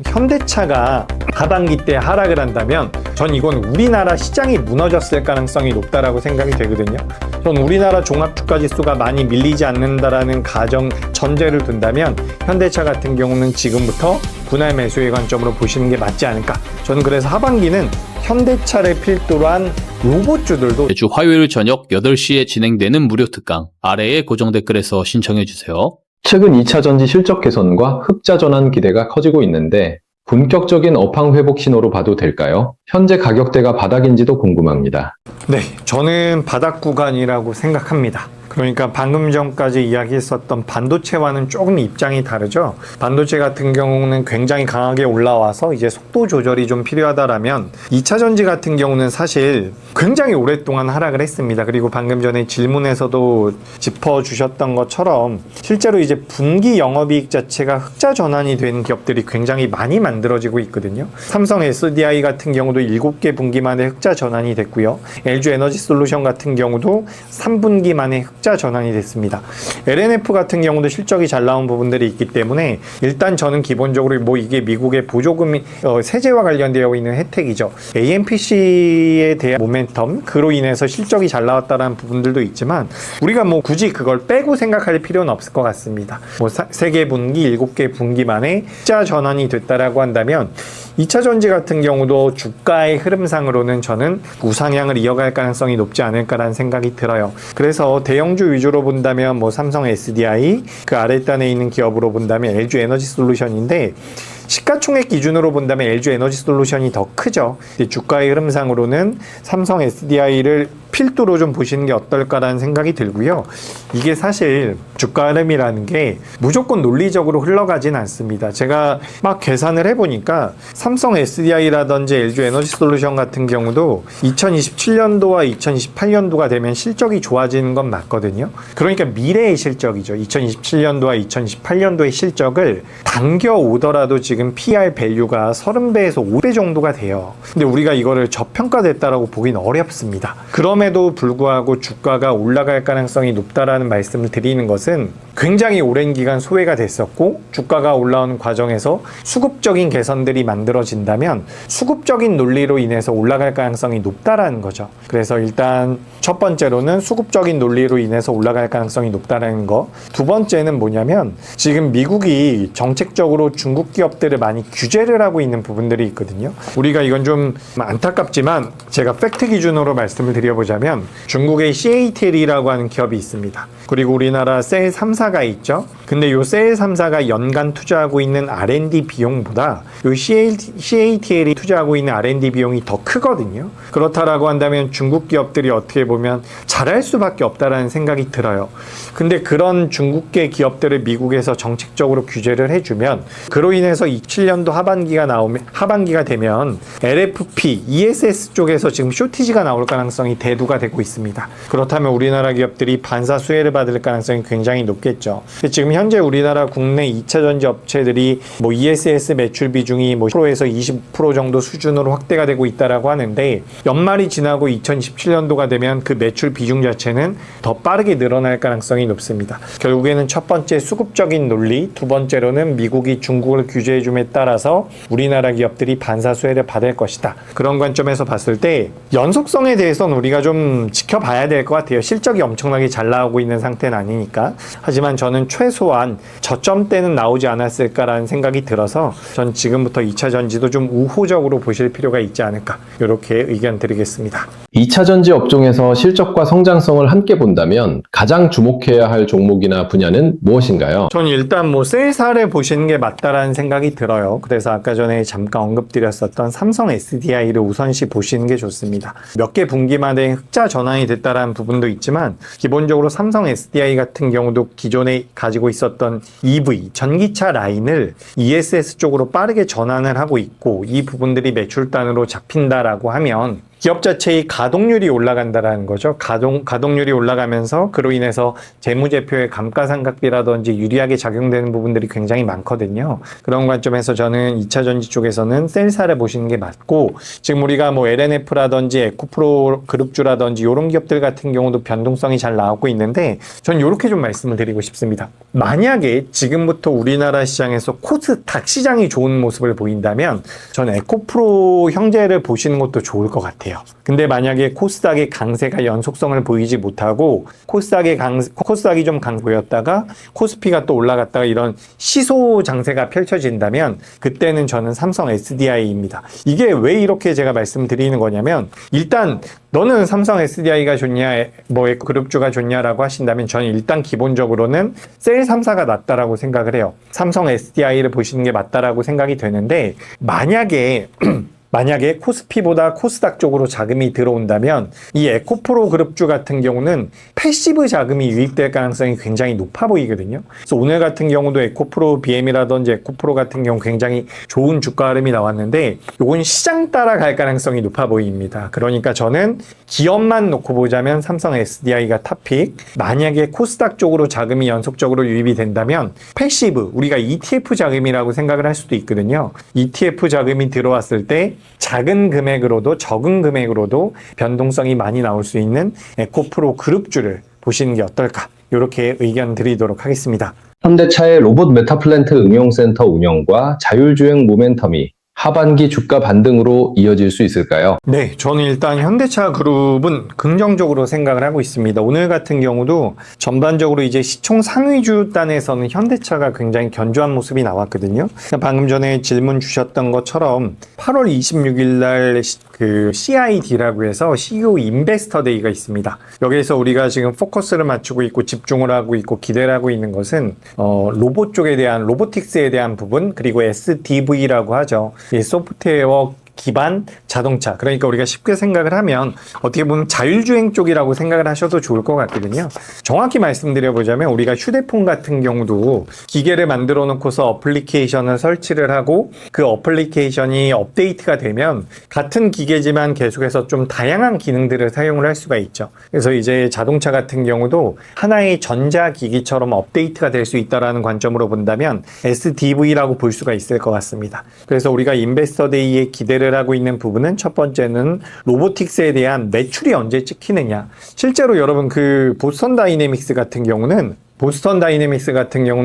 현대차가 하반기 때 하락을 한다면 전 이건 우리나라 시장이 무너졌을 가능성이 높다라고 생각이 되거든요. 전 우리나라 종합주가지수가 많이 밀리지 않는다라는 가정 전제를 둔다면 현대차 같은 경우는 지금부터 분할 매수의 관점으로 보시는 게 맞지 않을까. 저는 그래서 하반기는 현대차를 필두로 한 로봇주들도 매주 화요일 저녁 8시에 진행되는 무료 특강 아래의 고정 댓글에서 신청해주세요. 최근 2차 전지 실적 개선과 흑자 전환 기대가 커지고 있는데 본격적인 업황 회복 신호로 봐도 될까요? 현재 가격대가 바닥인지도 궁금합니다. 네, 저는 바닥 구간이라고 생각합니다. 그러니까 방금 전까지 이야기했었던 반도체와는 조금 입장이 다르죠. 반도체 같은 경우는 굉장히 강하게 올라와서 이제 속도 조절이 좀 필요하다라면 2차 전지 같은 경우는 사실 굉장히 오랫동안 하락을 했습니다. 그리고 방금 전에 질문에서도 짚어주셨던 것처럼 실제로 이제 분기 영업이익 자체가 흑자 전환이 된 기업들이 굉장히 많이 만들어지고 있거든요. 삼성 SDI 같은 경우도 7개 분기 만에 흑자 전환이 됐고요. LG 에너지 솔루션 같은 경우도 3분기 만에 흑자 전환이 됐습니다. LNF 같은 경우도 실적이 잘 나온 부분들이 있기 때문에 일단 저는 기본적으로 뭐 이게 미국의 보조금 세제와 관련되어 있는 혜택이죠. AMPC에 대한 모멘텀 그로 인해서 실적이 잘 나왔다는 부분들도 있지만 우리가 뭐 굳이 그걸 빼고 생각할 필요는 없을 것 같습니다. 뭐 3개 분기, 7개 분기 만에 흑자 전환이 됐다라고 한다면 2차 전지 같은 경우도 주가의 흐름상으로는 저는 우상향을 이어갈 가능성이 높지 않을까라는 생각이 들어요. 그래서 대형주 위주로 본다면 뭐 삼성 SDI, 그 아랫단에 있는 기업으로 본다면 LG 에너지 솔루션인데 시가총액 기준으로 본다면 LG 에너지 솔루션이 더 크죠. 주가의 흐름상으로는 삼성 SDI를 필두로 좀 보시는 게 어떨까라는 생각이 들고요. 이게 사실 주가 흐름이라는 게 무조건 논리적으로 흘러가진 않습니다. 제가 막 계산을 해보니까 삼성 SDI라든지 LG 에너지 솔루션 같은 경우도 2027년도와 2028년도가 되면 실적이 좋아지는 건 맞거든요. 그러니까 미래의 실적이죠. 2027년도와 2028년도의 실적을 당겨오더라도 지금 PR 밸류가 30배에서 5배 정도가 돼요. 근데 우리가 이거를 저평가됐다라고 보기는 어렵습니다. 그럼에도 불구하고 주가가 올라갈 가능성이 높다라는 말씀을 드리는 것은 굉장히 오랜 기간 소외가 됐었고 주가가 올라오는 과정에서 수급적인 개선들이 만들어진다면 수급적인 논리로 인해서 올라갈 가능성이 높다라는 거죠. 그래서 일단 첫 번째로는 수급적인 논리로 인해서 올라갈 가능성이 높다라는 거. 두 번째는 뭐냐면 지금 미국이 정책적으로 중국 기업들을 많이 규제를 하고 있는 부분들이 있거든요. 우리가 이건 좀 안타깝지만 제가 팩트 기준으로 말씀을 드려보자면 중국의 CATL이라고 하는 기업이 있습니다. 그리고 우리나라 셀 3사가 있죠. 근데 요 셀 3사가 연간 투자하고 있는 R&D 비용보다 요 CATL이 투자하고 있는 R&D 비용이 더 크거든요. 그렇다라고 한다면 중국 기업들이 어떻게 보면 잘할 수밖에 없다라는 생각이 들어요. 근데 그런 중국계 기업들을 미국에서 정책적으로 규제를 해주면 그로 인해서 27년도 하반기가 되면 LFP, ESS 쪽에서 지금 쇼티지가 나올 가능성이 대두가 되고 있습니다. 그렇다면 우리나라 기업들이 반사 수혜를 받을 가능성이 굉장히 높겠죠. 지금 현재 우리나라 국내 2차 전지 업체들이 뭐 ESS 매출 비중이 뭐 10%에서 20% 정도 수준으로 확대가 되고 있다라고 하는데 연말이 지나고 2017년도가 되면 그 매출 비중 자체는 더 빠르게 늘어날 가능성이 높습니다. 결국에는 첫 번째 수급적인 논리, 두 번째로는 미국이 중국을 규제해줌에 따라서 우리나라 기업들이 반사 수혜를 받을 것이다. 그런 관점에서 봤을 때 연속성에 대해서는 우리가 좀 지켜봐야 될 것 같아요. 실적이 엄청나게 잘 나오고 있는 상태는 아니니까. 하지만 저는 최소한 저점대는 나오지 않았을까라는 생각이 들어서 전 지금부터 2차 전지도 좀 우호적으로 보실 필요가 있지 않을까 이렇게 의견 드리겠습니다. 2차 전지 업종에서 실적과 성장성을 함께 본다면 가장 주목해야 할 종목이나 분야는 무엇인가요? 저는 일단 뭐 셀사를 보시는 게 맞다라는 생각이 들어요. 그래서 아까 전에 잠깐 언급드렸었던 삼성 SDI를 우선시 보시는 게 좋습니다. 몇 개 분기 만에 흑자 전환이 됐다라는 부분도 있지만 기본적으로 삼성 SDI 같은 경우도 기존에 가지고 있었던 EV, 전기차 라인을 ESS 쪽으로 빠르게 전환을 하고 있고 이 부분들이 매출단으로 잡힌다라고 하면 기업 자체의 가동률이 올라간다라는 거죠. 가동률이 올라가면서 그로 인해서 재무제표의 감가상각비라든지 유리하게 작용되는 부분들이 굉장히 많거든요. 그런 관점에서 저는 2차전지 쪽에서는 셀사를 보시는 게 맞고, 지금 우리가 뭐 LNF라든지 에코프로 그룹주라든지 이런 기업들 같은 경우도 변동성이 잘 나오고 있는데, 전 이렇게 좀 말씀을 드리고 싶습니다. 만약에 지금부터 우리나라 시장에서 코스닥 시장이 좋은 모습을 보인다면 전 에코프로 형제를 보시는 것도 좋을 것 같아요. 근데 만약에 코스닥의 강세가 연속성을 보이지 못하고 코스닥이 좀 강보였다가 코스피가 또 올라갔다가 이런 시소 장세가 펼쳐진다면 그때는 저는 삼성 SDI입니다. 이게 왜 이렇게 제가 말씀드리는 거냐면, 일단 너는 삼성 SDI가 좋냐, 뭐 그룹주가 좋냐라고 하신다면 저는 일단 기본적으로는 셀 3사가 낫다라고 생각을 해요. 삼성 SDI를 보시는 게 맞다라고 생각이 되는데, 만약에 코스피보다 코스닥 쪽으로 자금이 들어온다면 이 에코프로 그룹주 같은 경우는 패시브 자금이 유입될 가능성이 굉장히 높아 보이거든요. 그래서 오늘 같은 경우도 에코프로 BM이라든지 에코프로 같은 경우 굉장히 좋은 주가 흐름이 나왔는데, 이건 시장 따라갈 가능성이 높아 보입니다. 그러니까 저는 기업만 놓고 보자면 삼성 SDI가 탑픽, 만약에 코스닥 쪽으로 자금이 연속적으로 유입이 된다면 패시브, 우리가 ETF 자금이라고 생각을 할 수도 있거든요. ETF 자금이 들어왔을 때 작은 금액으로도 적은 금액으로도 변동성이 많이 나올 수 있는 에코프로 그룹주를 보시는 게 어떨까, 이렇게 의견 드리도록 하겠습니다. 현대차의 로봇 메타플랜트 응용센터 운영과 자율주행 모멘텀이 하반기 주가 반등으로 이어질 수 있을까요? 네, 저는 일단 현대차 그룹은 긍정적으로 생각을 하고 있습니다. 오늘 같은 경우도 전반적으로 이제 시총 상위주 단에서는 현대차가 굉장히 견조한 모습이 나왔거든요. 방금 전에 질문 주셨던 것처럼 8월 26일 날 그 CID라고 해서 CEO 인베스터 데이가 있습니다. 여기에서 우리가 지금 포커스를 맞추고 있고 집중을 하고 있고 기대를 하고 있는 것은 로봇 쪽에 대한, 로보틱스에 대한 부분, 그리고 SDV라고 하죠. 이 소프트웨어 기반 자동차, 그러니까 우리가 쉽게 생각을 하면 어떻게 보면 자율주행 쪽이라고 생각을 하셔도 좋을 것 같거든요. 정확히 말씀드려보자면 우리가 휴대폰 같은 경우도 기계를 만들어 놓고서 어플리케이션을 설치를 하고 그 어플리케이션이 업데이트가 되면 같은 기계지만 계속해서 좀 다양한 기능들을 사용을 할 수가 있죠. 그래서 이제 자동차 같은 경우도 하나의 전자기기처럼 업데이트가 될 수 있다는 관점으로 본다면 SDV라고 볼 수가 있을 것 같습니다. 그래서 우리가 인베스터 데이에 기대를 하고 있는 부분은, 첫 번째는 로보틱스에 대한 매출이 언제 찍히느냐. 실제로 여러분 그 보스턴 다이내믹스 같은 경우는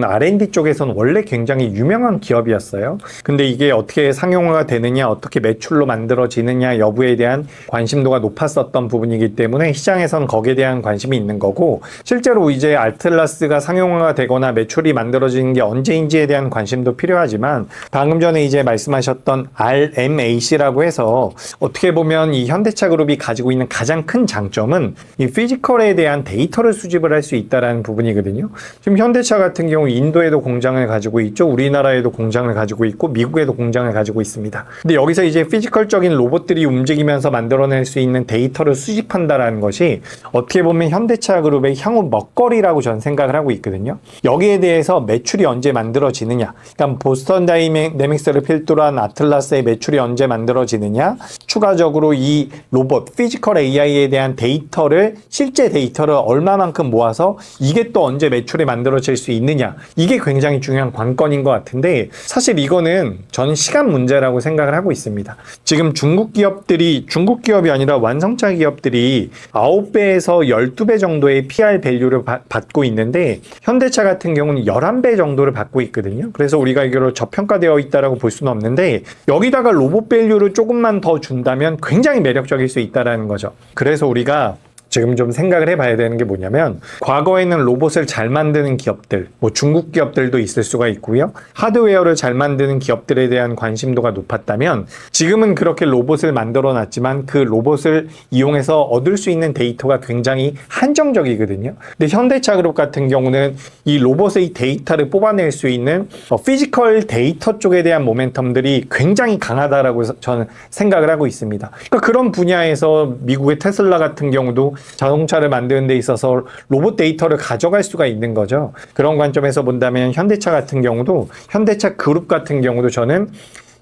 R&D 쪽에서는 원래 굉장히 유명한 기업이었어요. 근데 이게 어떻게 상용화가 되느냐, 어떻게 매출로 만들어지느냐 여부에 대한 관심도가 높았었던 부분이기 때문에 시장에서는 거기에 대한 관심이 있는 거고, 실제로 이제 알틀라스가 상용화가 되거나 매출이 만들어지는 게 언제인지에 대한 관심도 필요하지만, 방금 전에 이제 말씀하셨던 RMAC라고 해서 어떻게 보면 이 현대차 그룹이 가지고 있는 가장 큰 장점은 이 피지컬에 대한 데이터를 수집을 할 수 있다는 부분이거든요. 지금 현대차 같은 경우 인도에도 공장을 가지고 있죠. 우리나라에도 공장을 가지고 있고 미국에도 공장을 가지고 있습니다. 근데 여기서 이제 피지컬적인 로봇들이 움직이면서 만들어낼 수 있는 데이터를 수집한다라는 것이 어떻게 보면 현대차 그룹의 향후 먹거리라고 저는 생각을 하고 있거든요. 여기에 대해서 매출이 언제 만들어지느냐, 그러니까 보스턴 다이내믹스를 필두로 한 아틀라스의 매출이 언제 만들어지느냐, 추가적으로 이 로봇 피지컬 AI에 대한 데이터를, 실제 데이터를 얼마만큼 모아서 이게 또 언제 매출이 만들어질 수 있느냐, 이게 굉장히 중요한 관건인 것 같은데, 사실 이거는 저는 시간 문제라고 생각을 하고 있습니다. 지금 중국 기업이 아니라 완성차 기업들이 9배에서 12배 정도의 PR 밸류를 받고 있는데 현대차 같은 경우는 11배 정도를 받고 있거든요. 그래서 우리가 이걸 저평가되어 있다라고 볼 수는 없는데, 여기다가 로봇 밸류를 조금만 더 준다면 굉장히 매력적일 수 있다라는 거죠. 그래서 우리가 지금 좀 생각을 해봐야 되는 게 뭐냐면, 과거에는 로봇을 잘 만드는 기업들, 뭐 중국 기업들도 있을 수가 있고요. 하드웨어를 잘 만드는 기업들에 대한 관심도가 높았다면, 지금은 그렇게 로봇을 만들어 놨지만 그 로봇을 이용해서 얻을 수 있는 데이터가 굉장히 한정적이거든요. 근데 현대차 그룹 같은 경우는 이 로봇의 데이터를 뽑아낼 수 있는 피지컬 데이터 쪽에 대한 모멘텀들이 굉장히 강하다라고 저는 생각을 하고 있습니다. 그러니까 그런 분야에서 미국의 테슬라 같은 경우도 자동차를 만드는 데 있어서 로봇 데이터를 가져갈 수가 있는 거죠. 그런 관점에서 본다면 현대차 같은 경우도, 현대차 그룹 같은 경우도 저는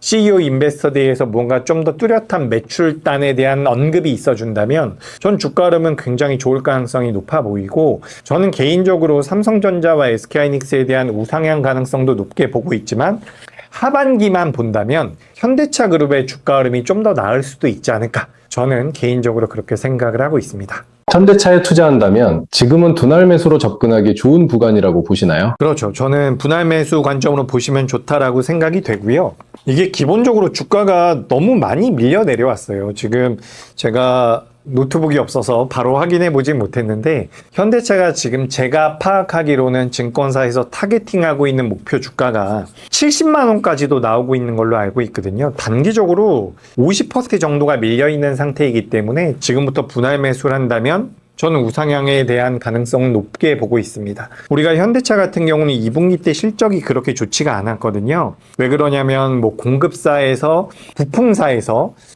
CEO 인베스터데이에서 뭔가 좀 더 뚜렷한 매출단에 대한 언급이 있어준다면 전 주가 흐름은 굉장히 좋을 가능성이 높아 보이고, 저는 개인적으로 삼성전자와 SK하이닉스에 대한 우상향 가능성도 높게 보고 있지만 하반기만 본다면 현대차 그룹의 주가 흐름이 좀 더 나을 수도 있지 않을까, 저는 개인적으로 그렇게 생각을 하고 있습니다. 현대차에 투자한다면 지금은 분할 매수로 접근하기 좋은 구간이라고 보시나요? 그렇죠. 저는 분할 매수 관점으로 보시면 좋다라고 생각이 되고요. 이게 기본적으로 주가가 너무 많이 밀려 내려왔어요. 지금 제가 노트북이 없어서 바로 확인해 보진 못했는데, 현대차가 지금 제가 파악하기로는 증권사에서 타겟팅하고 있는 목표 주가가 70만 원까지도 나오고 있는 걸로 알고 있거든요. 단기적으로 50% 정도가 밀려 있는 상태이기 때문에 지금부터 분할 매수를 한다면 저는 우상향에 대한 가능성은 높게 보고 있습니다. 우리가 현대차 같은 경우는 2분기 때 실적이 그렇게 좋지가 않았거든요. 왜 그러냐면 공급사에서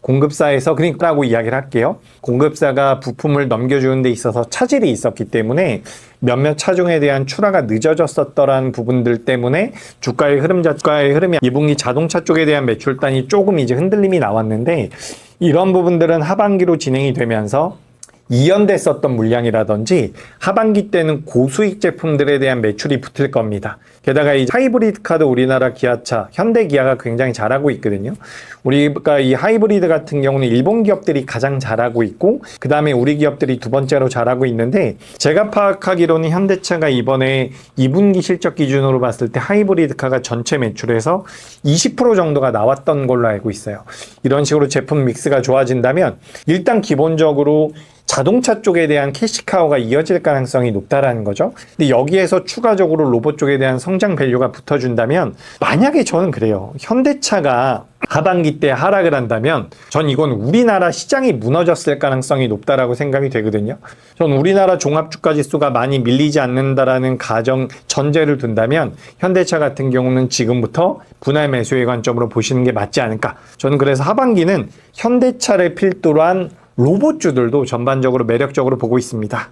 그러니까라고 이야기를 할게요. 공급사가 부품을 넘겨주는 데 있어서 차질이 있었기 때문에 몇몇 차종에 대한 출하가 늦어졌었더라는 부분들 때문에 주가의 흐름이 2분기 자동차 쪽에 대한 매출단이 조금 이제 흔들림이 나왔는데, 이런 부분들은 하반기로 진행이 되면서 이연됐었던 물량이라든지 하반기 때는 고수익 제품들에 대한 매출이 붙을 겁니다. 게다가 이 하이브리드 카도 우리나라 기아차, 현대기아가 굉장히 잘하고 있거든요. 우리가 이 하이브리드 같은 경우는 일본 기업들이 가장 잘하고 있고, 그 다음에 우리 기업들이 두 번째로 잘하고 있는데, 제가 파악하기로는 현대차가 이번에 2분기 실적 기준으로 봤을 때 하이브리드 카가 전체 매출에서 20% 정도가 나왔던 걸로 알고 있어요. 이런 식으로 제품 믹스가 좋아진다면 일단 기본적으로 자동차 쪽에 대한 캐시카우가 이어질 가능성이 높다라는 거죠. 근데 여기에서 추가적으로 로봇 쪽에 대한 성장 밸류가 붙어준다면, 만약에 저는 그래요. 현대차가 하반기 때 하락을 한다면 전 이건 우리나라 시장이 무너졌을 가능성이 높다라고 생각이 되거든요. 전 우리나라 종합주가지수가 많이 밀리지 않는다라는 가정 전제를 둔다면 현대차 같은 경우는 지금부터 분할 매수의 관점으로 보시는 게 맞지 않을까. 저는 그래서 하반기는 현대차를 필두로 한 로봇주들도 전반적으로 매력적으로 보고 있습니다.